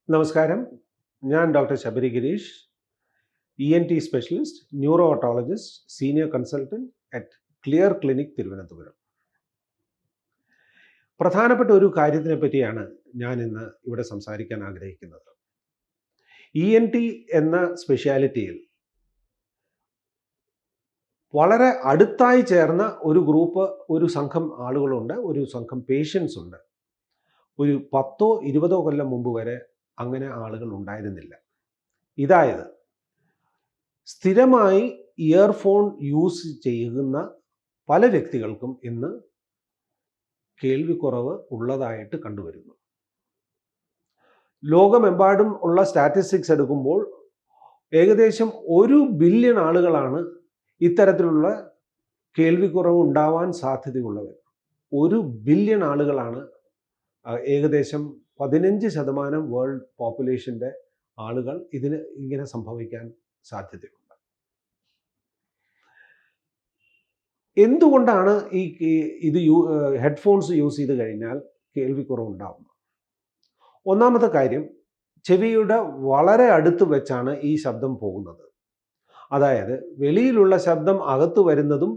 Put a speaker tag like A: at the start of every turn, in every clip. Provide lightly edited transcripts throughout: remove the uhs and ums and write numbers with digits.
A: നമസ്കാരം. ഞാൻ doctor Sabari Girish, ENT specialist, neuro otologist, senior consultant at Clear Clinic Thiruvananthapuram. പ്രധാനപ്പെട്ട ഒരു കാര്യത്തിനെ പറ്റിയാണ് ഞാൻ ഇന്ന് ഇവിടെ സംസാരിക്കാൻ ആഗ്രഹിക്കുന്നത്. ENT എന്ന സ്പെഷ്യാലിറ്റിയിൽ വളരെ അടുത്തായി ചേർന്ന ഒരു സംഘം ആളുകളുണ്ട്, ഒരു സംഘം പേഷ്യൻസ് ഉണ്ട്. ഒരു 10-20 കൊല്ലം മുമ്പ് വരെ അങ്ങനെ ആളുകൾ ഉണ്ടായിരുന്നില്ല. ഇതായത്, സ്ഥിരമായി ഇയർഫോൺ യൂസ് ചെയ്യുന്ന പല വ്യക്തികൾക്കും ഇന്ന് കേൾവിക്കുറവ് ഉള്ളതായിട്ട് കണ്ടുവരുന്നു. ലോകമെമ്പാടും ഉള്ള സ്റ്റാറ്റിസ്റ്റിക്സ് എടുക്കുമ്പോൾ ഏകദേശം 1 ബില്യൺ ആളുകളാണ് ഇത്തരത്തിലുള്ള കേൾവിക്കുറവ് ഉണ്ടാവാൻ സാധ്യതയുള്ളവർ. 1 ബില്യൺ ആളുകളാണ്, ഏകദേശം 15% വേൾഡ് പോപ്പുലേഷൻ്റെ ആളുകൾ ഇതിന് ഇങ്ങനെ സംഭവിക്കാൻ സാധ്യതയുണ്ട്. എന്തുകൊണ്ടാണ് ഇത് ഹെഡ്ഫോൺസ് യൂസ് ചെയ്ത് കഴിഞ്ഞാൽ കേൾവിക്കുറവ് ഉണ്ടാവുന്നത്? ഒന്നാമത്തെ കാര്യം, ചെവിയുടെ വളരെ അടുത്ത് വെച്ചാണ് ഈ ശബ്ദം പോകുന്നത്. അതായത് വെളിയിലുള്ള ശബ്ദം അകത്ത് വരുന്നതും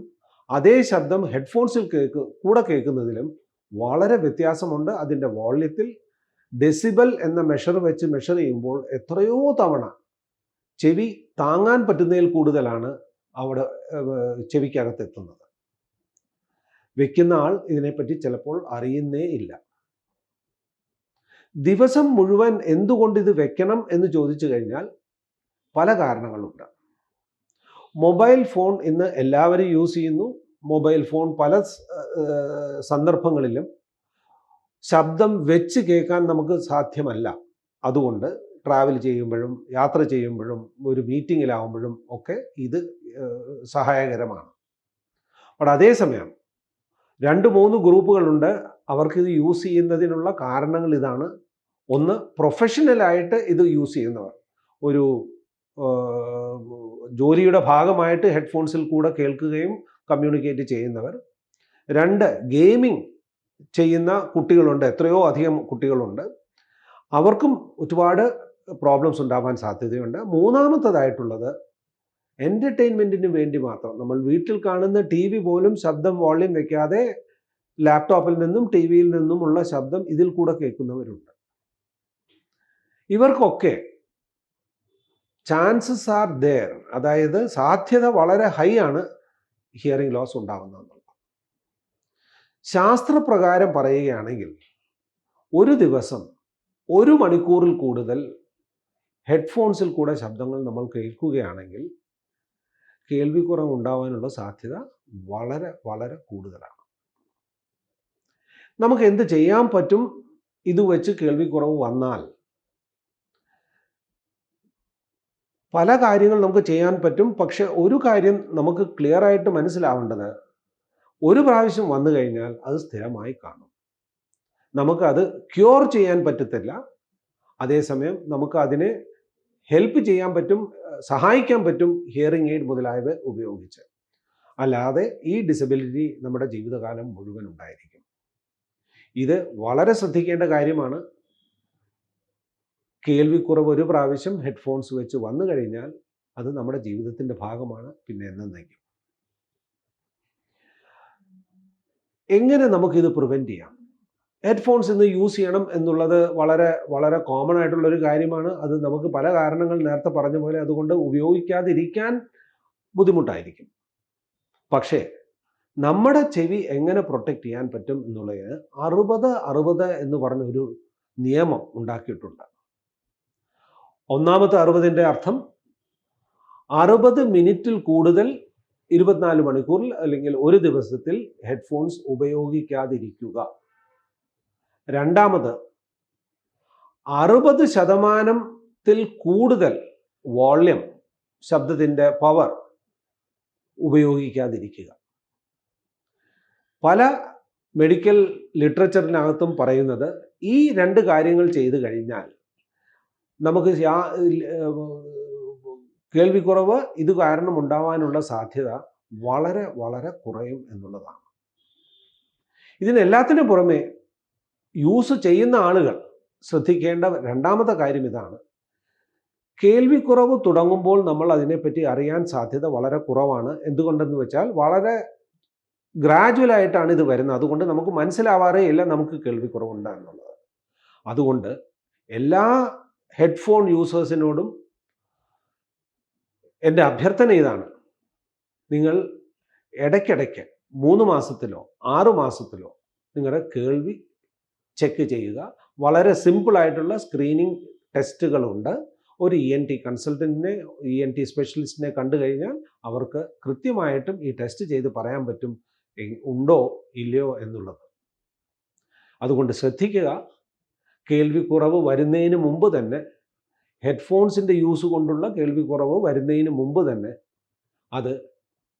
A: അതേ ശബ്ദം ഹെഡ്ഫോൺസിൽ കൂടെ കേൾക്കുന്നതിലും വളരെ വ്യത്യാസമുണ്ട്. അതിൻ്റെ വോള്യത്തിൽ ഡെസിബൽ എന്ന മെഷർ ചെയ്യുമ്പോൾ എത്രയോ തവണ ചെവി താങ്ങാൻ പറ്റുന്നതിൽ കൂടുതലാണ് അവിടെ ചെവിക്കകത്ത് എത്തുന്നത്. വെക്കുന്ന ആൾ ഇതിനെപ്പറ്റി ചിലപ്പോൾ അറിയുന്നേ ഇല്ല. ദിവസം മുഴുവൻ എന്തുകൊണ്ട് ഇത് വെക്കണം എന്ന് ചോദിച്ചു കഴിഞ്ഞാൽ പല കാരണങ്ങളുണ്ട്. മൊബൈൽ ഫോൺ ഇന്ന് എല്ലാവരും യൂസ് ചെയ്യുന്നു. മൊബൈൽ ഫോൺ പല സന്ദർഭങ്ങളിലും ശബ്ദം വെച്ച് കേൾക്കാൻ നമുക്ക് സാധ്യമല്ല. അതുകൊണ്ട് ട്രാവൽ ചെയ്യുമ്പോഴും യാത്ര ചെയ്യുമ്പോഴും ഒരു മീറ്റിങ്ങിലാവുമ്പോഴും ഒക്കെ ഇത് സഹായകരമാണ്. പക്ഷേ അതേസമയം 2-3 ഗ്രൂപ്പുകളുണ്ട്. അവർക്കിത് യൂസ് ചെയ്യുന്നതിനുള്ള കാരണങ്ങൾ ഇതാണ്. ഒന്ന്, പ്രൊഫഷണലായിട്ട് ഇത് യൂസ് ചെയ്യുന്നവർ, ഒരു ജോലിയുടെ ഭാഗമായിട്ട് ഹെഡ്ഫോൺസിൽ കൂടെ കേൾക്കുകയും കമ്മ്യൂണിക്കേറ്റ് ചെയ്യുന്നവർ. 2, ഗെയിമിംഗ് ചെയ്യുന്ന കുട്ടികളുണ്ട്, എത്രയോ അധികം കുട്ടികളുണ്ട്. അവർക്കും ഒരുപാട് പ്രോബ്ലംസ് ഉണ്ടാവാൻ സാധ്യതയുണ്ട്. മൂന്നാമത്തേതായിട്ടുള്ളത്, എൻ്റർടൈൻമെൻറ്റിന് വേണ്ടി മാത്രം നമ്മൾ വീട്ടിൽ കാണുന്ന TV പോലും ശബ്ദം വോള്യം വെക്കാതെ ലാപ്ടോപ്പിൽ നിന്നും TV-യിൽ നിന്നുമുള്ള ശബ്ദം ഇതിൽ കൂടെ കേൾക്കുന്നവരുണ്ട്. ഇവർക്കൊക്കെ ചാൻസസ് ആർ ദെയർ, അതായത് സാധ്യത വളരെ ഹൈ ആണ് ഹിയറിംഗ് ലോസ് ഉണ്ടാകുന്നതെന്നുള്ളത്. ശാസ്ത്രപ്രകാരം പറയുകയാണെങ്കിൽ ഒരു ദിവസം 1 മണിക്കൂറിൽ കൂടുതൽ ഹെഡ്ഫോൺസിൽ കൂടെ ശബ്ദങ്ങൾ നമ്മൾ കേൾക്കുകയാണെങ്കിൽ കേൾവിക്കുറവ് ഉണ്ടാവാനുള്ള സാധ്യത വളരെ വളരെ കൂടുതലാണ്. നമുക്ക് എന്ത് ചെയ്യാൻ പറ്റും ഇത് വെച്ച് കേൾവിക്കുറവ് വന്നാൽ? പല കാര്യങ്ങൾ നമുക്ക് ചെയ്യാൻ പറ്റും. പക്ഷെ ഒരു കാര്യം നമുക്ക് ക്ലിയർ ആയിട്ട് മനസ്സിലാവേണ്ടത്, ഒരു പ്രാവശ്യം വന്നു കഴിഞ്ഞാൽ അത് സ്ഥിരമായി കാണും. നമുക്കത് ക്യൂർ ചെയ്യാൻ പറ്റത്തില്ല. അതേസമയം നമുക്ക് അതിനെ ഹെൽപ്പ് ചെയ്യാൻ പറ്റും, സഹായിക്കാൻ പറ്റും ഹിയറിംഗ് എയ്ഡ് മുതലായവ ഉപയോഗിച്ച്. അല്ലാതെ ഈ ഡിസബിലിറ്റി നമ്മുടെ ജീവിതകാലം മുഴുവൻ ഉണ്ടായിരിക്കും. ഇത് വളരെ ശ്രദ്ധിക്കേണ്ട കാര്യമാണ്. കേൾവിക്കുറവ് ഒരു പ്രാവശ്യം ഹെഡ്ഫോൺസ് വെച്ച് വന്നു കഴിഞ്ഞാൽ അത് നമ്മുടെ ജീവിതത്തിൻ്റെ ഭാഗമാണ്, പിന്നെ എന്നേക്കും. എങ്ങനെ നമുക്കിത് പ്രിവെൻറ്റ് ചെയ്യാം? ഹെഡ്ഫോൺസ് ഇന്ന് യൂസ് ചെയ്യണം എന്നുള്ളത് വളരെ വളരെ കോമൺ ആയിട്ടുള്ളൊരു കാര്യമാണ്. അത് നമുക്ക് പല കാരണങ്ങൾ നേരത്തെ പറഞ്ഞ പോലെ അതുകൊണ്ട് ഉപയോഗിക്കാതിരിക്കാൻ ബുദ്ധിമുട്ടായിരിക്കും. പക്ഷേ നമ്മുടെ ചെവി എങ്ങനെ പ്രൊട്ടക്റ്റ് ചെയ്യാൻ പറ്റും എന്നുള്ളതിന് 60-60 എന്ന് പറഞ്ഞൊരു നിയമം ഉണ്ടാക്കിയിട്ടുണ്ട്. ഒന്നാമത്തെ 60ൻ്റെ അർത്ഥം 60 മിനിറ്റിൽ കൂടുതൽ 24 മണിക്കൂറിൽ അല്ലെങ്കിൽ ഒരു ദിവസത്തിൽ ഹെഡ്ഫോൺസ് ഉപയോഗിക്കാതിരിക്കുക. രണ്ടാമത്, 60% കൂടുതൽ വോള്യം, ശബ്ദത്തിൻ്റെ പവർ ഉപയോഗിക്കാതിരിക്കുക. പല മെഡിക്കൽ ലിറ്ററേച്ചറിനകത്തും പറയുന്നത് ഈ 2 കാര്യങ്ങൾ ചെയ്തു കഴിഞ്ഞാൽ നമുക്ക് കേൾവിക്കുറവ് ഇത് കാരണം ഉണ്ടാവാനുള്ള സാധ്യത വളരെ വളരെ കുറയും എന്നുള്ളതാണ്. ഇതിനെല്ലാത്തിനും പുറമെ യൂസ് ചെയ്യുന്ന ആളുകൾ ശ്രദ്ധിക്കേണ്ട രണ്ടാമത്തെ കാര്യം ഇതാണ്. കേൾവിക്കുറവ് തുടങ്ങുമ്പോൾ നമ്മൾ അതിനെപ്പറ്റി അറിയാൻ സാധ്യത വളരെ കുറവാണ്. എന്തുകൊണ്ടെന്ന് വെച്ചാൽ വളരെ ഗ്രാജുവലായിട്ടാണ് ഇത് വരുന്നത്. അതുകൊണ്ട് നമുക്ക് മനസ്സിലാവാറേ ഇല്ല നമുക്ക് കേൾവിക്കുറവുണ്ട് എന്നുള്ളത്. അതുകൊണ്ട് എല്ലാ ഹെഡ്ഫോൺ യൂസേഴ്സിനോടും എൻ്റെ അഭ്യർത്ഥന ഇതാണ്. നിങ്ങൾ ഇടയ്ക്കിടയ്ക്ക് 3 മാസത്തിലോ 6 മാസത്തിലോ നിങ്ങളുടെ കേൾവി ചെക്ക് ചെയ്യുക. വളരെ സിമ്പിളായിട്ടുള്ള സ്ക്രീനിങ് ടെസ്റ്റുകളുണ്ട്. ഒരു ENT കൺസൾട്ടൻറ്റിനെ, ENT സ്പെഷ്യലിസ്റ്റിനെ കണ്ടു കഴിഞ്ഞാൽ അവർക്ക് കൃത്യമായിട്ടും ഈ ടെസ്റ്റ് ചെയ്ത് പറയാൻ പറ്റും ഉണ്ടോ ഇല്ലയോ എന്നുള്ളത്. അതുകൊണ്ട് ശ്രദ്ധിക്കുക. കേൾവിക്കുറവ് വരുന്നതിന് മുമ്പ് തന്നെ, ഹെഡ്ഫോൺസിൻ്റെ യൂസ് കൊണ്ടുള്ള കേൾവിക്കുറവ് വരുന്നതിന് മുമ്പ് തന്നെ അത്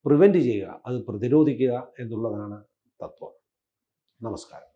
A: പ്രിവെൻറ്റ് ചെയ്യുക, അത് പ്രതിരോധിക്കുക എന്നുള്ളതാണ് തത്വം. നമസ്കാരം.